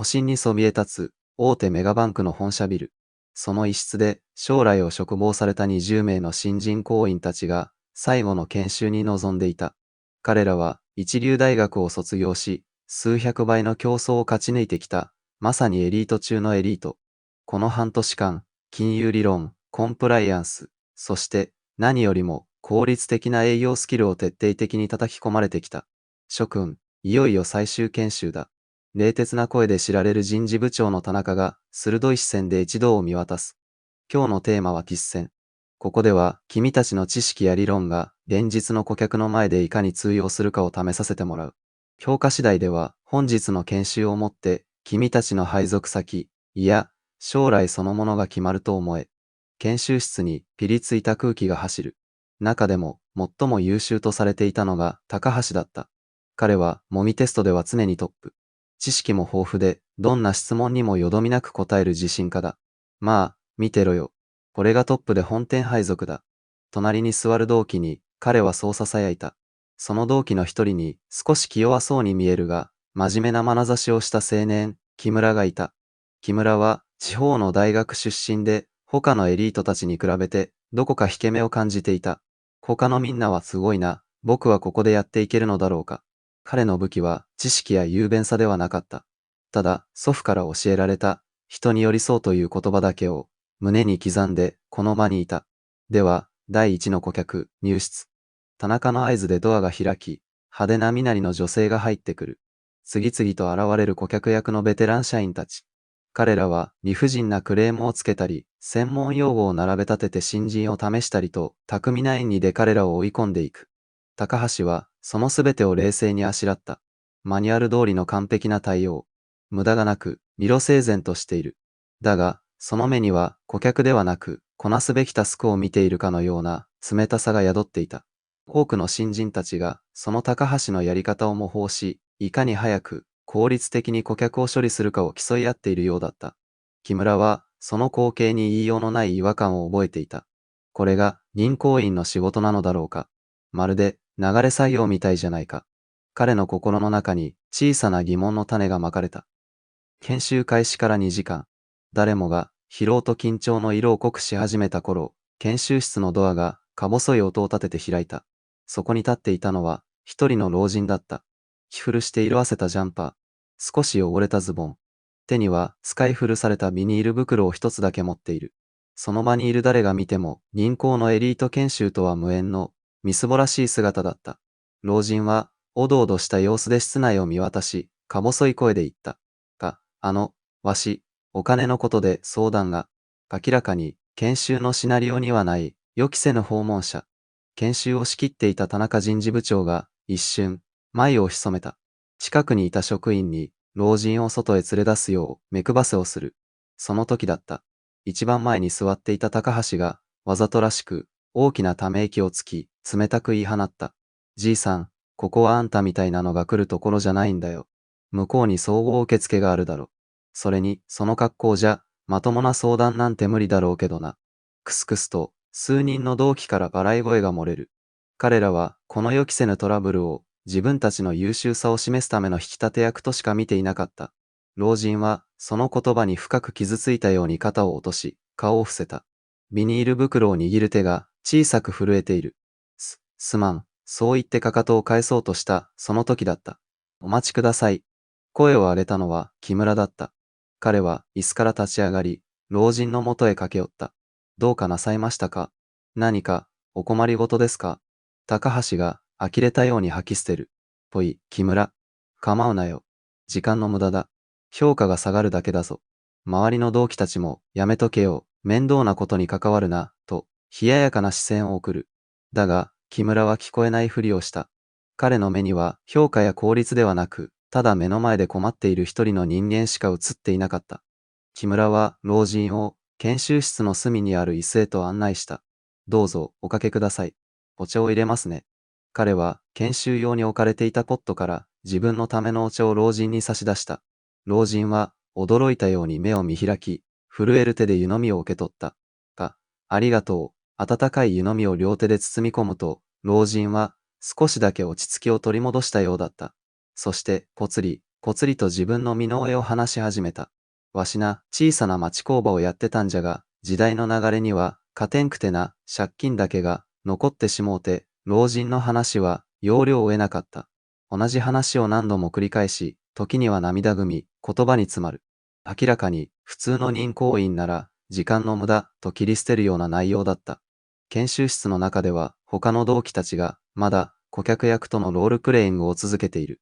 都心にそびえ立つ大手メガバンクの本社ビル。その一室で将来を嘱望された20名の新人行員たちが最後の研修に臨んでいた。彼らは一流大学を卒業し、数百倍の競争を勝ち抜いてきた、まさにエリート中のエリート。この半年間、金融理論、コンプライアンス、そして何よりも効率的な営業スキルを徹底的に叩き込まれてきた。諸君、いよいよ最終研修だ。冷徹な声で知られる人事部長の田中が鋭い視線で一同を見渡す。今日のテーマは実践。ここでは君たちの知識や理論が現実の顧客の前でいかに通用するかを試させてもらう。評価次第では本日の研修をもって君たちの配属先、いや将来そのものが決まると思え。研修室にピリついた空気が走る。中でも最も優秀とされていたのが高橋だった。彼は模擬テストでは常にトップ。知識も豊富で、どんな質問にもよどみなく答える自信家だ。まあ、見てろよ。これがトップで本店配属だ。隣に座る同期に、彼はそう囁いた。その同期の一人に、少し気弱そうに見えるが、真面目な眼差しをした青年、木村がいた。木村は、地方の大学出身で、他のエリートたちに比べて、どこか引け目を感じていた。他のみんなはすごいな、僕はここでやっていけるのだろうか。彼の武器は知識や雄弁さではなかった。ただ、祖父から教えられた、人に寄り添うという言葉だけを、胸に刻んで、この場にいた。では、第一の顧客、入室。田中の合図でドアが開き、派手な身なりの女性が入ってくる。次々と現れる顧客役のベテラン社員たち。彼らは理不尽なクレームをつけたり、専門用語を並べ立てて新人を試したりと、巧みな演技で彼らを追い込んでいく。高橋は、そのすべてを冷静にあしらった。マニュアル通りの完璧な対応。無駄がなく、理路整然としている。だが、その目には、顧客ではなく、こなすべきタスクを見ているかのような、冷たさが宿っていた。多くの新人たちが、その高橋のやり方を模倣し、いかに早く、効率的に顧客を処理するかを競い合っているようだった。木村は、その光景に言いようのない違和感を覚えていた。これが、銀行員の仕事なのだろうか。まるで、流れ作業みたいじゃないか。彼の心の中に小さな疑問の種がまかれた。研修開始から2時間。誰もが疲労と緊張の色を濃くし始めた頃、研修室のドアがか細い音を立てて開いた。そこに立っていたのは一人の老人だった。着古して色あせたジャンパー。少し汚れたズボン。手には使い古されたビニール袋を一つだけ持っている。その場にいる誰が見ても銀行のエリート研修とは無縁のみすぼらしい姿だった。老人はおどおどした様子で室内を見渡し、か細い声で言った。わし、お金のことで相談が。明らかに、研修のシナリオにはない、予期せぬ訪問者。研修を仕切っていた田中人事部長が、一瞬、前を潜めた。近くにいた職員に、老人を外へ連れ出すよう、目配せをする。その時だった。一番前に座っていた高橋が、わざとらしく、大きなため息をつき、冷たく言い放った。じいさん、ここはあんたみたいなのが来るところじゃないんだよ。向こうに総合受付があるだろ。それに、その格好じゃ、まともな相談なんて無理だろうけどな。くすくすと、数人の同期から笑い声が漏れる。彼らは、この予期せぬトラブルを、自分たちの優秀さを示すための引き立て役としか見ていなかった。老人は、その言葉に深く傷ついたように肩を落とし、顔を伏せた。ビニール袋を握る手が、小さく震えている。すまん。そう言ってかかとを返そうとした、その時だった。お待ちください。声を上げたのは木村だった。彼は椅子から立ち上がり、老人のもとへ駆け寄った。どうかなさいましたか？何か、お困りごとですか？高橋が呆れたように吐き捨てる。木村。構うなよ。時間の無駄だ。評価が下がるだけだぞ。周りの同期たちもやめとけよ。面倒なことに関わるな、と、冷ややかな視線を送る。だが、木村は聞こえないふりをした。彼の目には評価や効率ではなく、ただ目の前で困っている一人の人間しか映っていなかった。木村は老人を研修室の隅にある椅子へと案内した。どうぞおかけください。お茶を入れますね。彼は研修用に置かれていたポットから自分のためのお茶を老人に差し出した。老人は驚いたように目を見開き、震える手で湯飲みを受け取った。ありがとう。温かい湯飲みを両手で包み込むと、老人は少しだけ落ち着きを取り戻したようだった。そして、ぽつり、ぽつりと自分の身の上を話し始めた。わしな、小さな町工場をやってたんじゃが、時代の流れには、勝てんくてな、借金だけが、残ってしもうて、老人の話は、要領を得なかった。同じ話を何度も繰り返し、時には涙ぐみ、言葉に詰まる。明らかに、普通の任行員なら、時間の無駄、と切り捨てるような内容だった。研修室の中では、他の同期たちが、まだ、顧客役とのロールプレイングを続けている。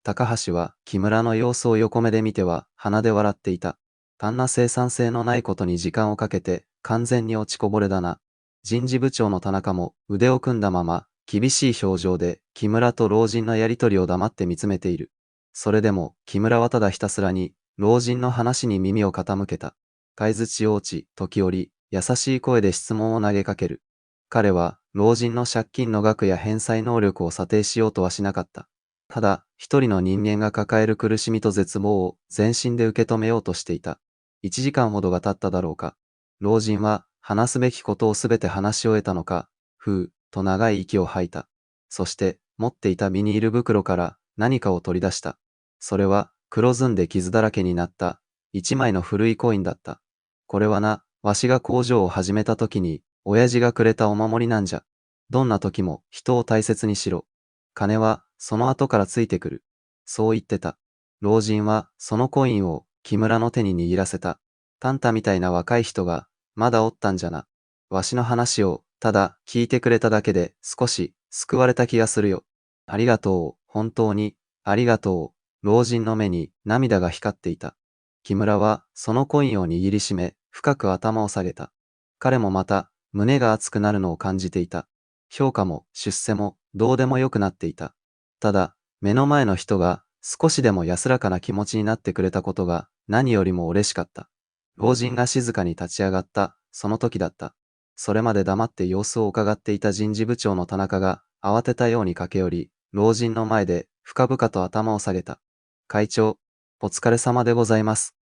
高橋は木村の様子を横目で見ては鼻で笑っていた。単な生産性のないことに時間をかけて完全に落ちこぼれだな。人事部長の田中も腕を組んだまま厳しい表情で木村と老人のやりとりを黙って見つめている。それでも木村はただひたすらに老人の話に耳を傾けた。相槌を打ち、時折優しい声で質問を投げかける。彼は老人の借金の額や返済能力を査定しようとはしなかった。ただ、一人の人間が抱える苦しみと絶望を全身で受け止めようとしていた。1時間ほどが経っただろうか。老人は話すべきことをすべて話し終えたのか、ふう、と長い息を吐いた。そして、持っていたビニール袋から何かを取り出した。それは、黒ずんで傷だらけになった一枚の古いコインだった。これはな、わしが工場を始めた時に、親父がくれたお守りなんじゃ。どんな時も人を大切にしろ。金はその後からついてくる。そう言ってた。老人はそのコインを木村の手に握らせた。タンタみたいな若い人がまだおったんじゃな。わしの話をただ聞いてくれただけで少し救われた気がするよ。ありがとう、本当に、ありがとう。老人の目に涙が光っていた。木村はそのコインを握りしめ、深く頭を下げた。彼もまた胸が熱くなるのを感じていた。評価も出世もどうでもよくなっていた。ただ、目の前の人が少しでも安らかな気持ちになってくれたことが何よりも嬉しかった。老人が静かに立ち上がった、その時だった。それまで黙って様子を伺っていた人事部長の田中が慌てたように駆け寄り、老人の前で深々と頭を下げた。会長、お疲れ様でございます。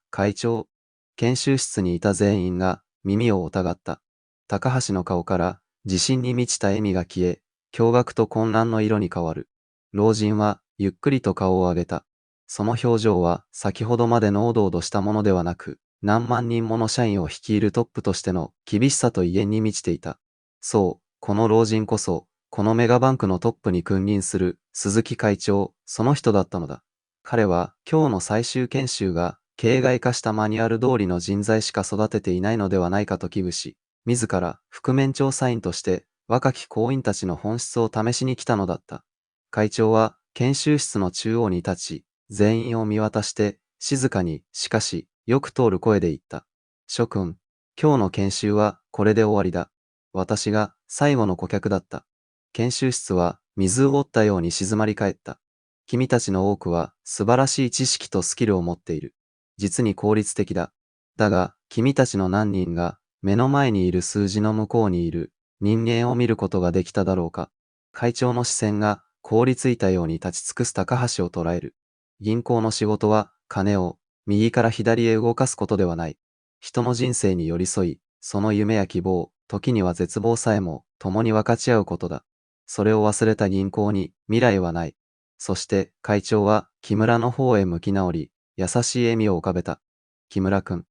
会長。研修室にいた全員が耳を疑った。高橋の顔から自信に満ちた笑みが消え、驚愕と混乱の色に変わる。老人はゆっくりと顔を上げた。その表情は先ほどまでのおどおどしたものではなく、何万人もの社員を率いるトップとしての厳しさと威厳に満ちていた。そう、この老人こそ、このメガバンクのトップに君臨する鈴木会長、その人だったのだ。彼は今日の最終研修が形骸化したマニュアル通りの人材しか育てていないのではないかと危惧し、自ら覆面調査員として若き行員たちの本質を試しに来たのだった。会長は研修室の中央に立ち、全員を見渡して静かにしかしよく通る声で言った。諸君、今日の研修はこれで終わりだ。私が最後の顧客だった。研修室は水を折ったように静まり返った。君たちの多くは素晴らしい知識とスキルを持っている。実に効率的だ。だが、君たちの何人が目の前にいる数字の向こうにいる人間を見ることができただろうか。会長の視線が凍りついたように立ち尽くす高橋を捉える。銀行の仕事は金を右から左へ動かすことではない。人の人生に寄り添い、その夢や希望、時には絶望さえも共に分かち合うことだ。それを忘れた銀行に未来はない。そして会長は木村の方へ向き直り、優しい笑みを浮かべた。木村君、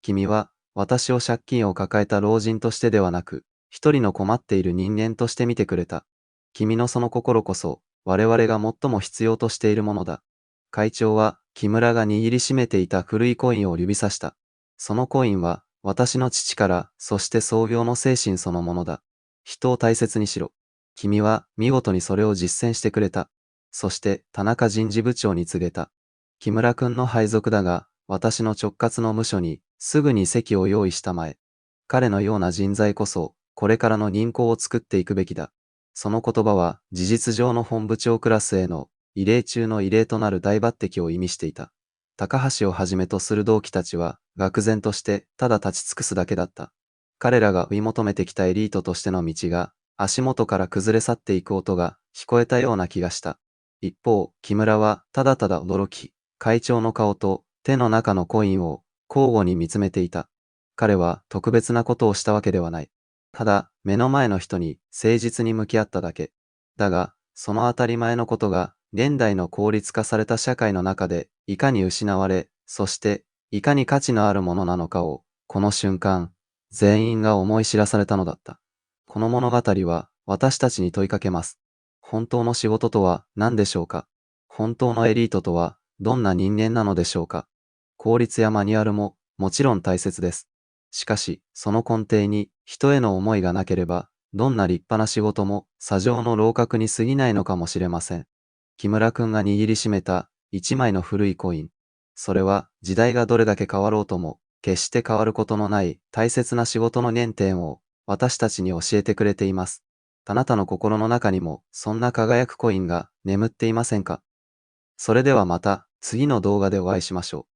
君は私を借金を抱えた老人としてではなく、一人の困っている人間として見てくれた。君のその心こそ、我々が最も必要としているものだ。会長は木村が握りしめていた古いコインを指さした。そのコインは私の父から、そして創業の精神そのものだ。人を大切にしろ。君は見事にそれを実践してくれた。そして田中人事部長に告げた。木村君の配属だが、私の直轄の部署にすぐに席を用意したまえ。彼のような人材こそ、これからの銀行を作っていくべきだ。その言葉は事実上の本部長クラスへの異例中の異例となる大抜擢を意味していた。高橋をはじめとする同期たちは、愕然としてただ立ち尽くすだけだった。彼らが追い求めてきたエリートとしての道が、足元から崩れ去っていく音が聞こえたような気がした。一方、木村はただただ驚き、会長の顔と手の中のコインを交互に見つめていた。彼は特別なことをしたわけではない。ただ、目の前の人に誠実に向き合っただけ。だが、その当たり前のことが現代の効率化された社会の中で、いかに失われ、そして、いかに価値のあるものなのかを、この瞬間、全員が思い知らされたのだった。この物語は、私たちに問いかけます。本当の仕事とは何でしょうか？本当のエリートとは、どんな人間なのでしょうか？効率やマニュアルも、もちろん大切です。しかし、その根底に、人への思いがなければ、どんな立派な仕事も、砂上の楼閣に過ぎないのかもしれません。木村くんが握りしめた、一枚の古いコイン。それは、時代がどれだけ変わろうとも、決して変わることのない大切な仕事の原点を、私たちに教えてくれています。あなたの心の中にも、そんな輝くコインが眠っていませんか？それではまた、次の動画でお会いしましょう。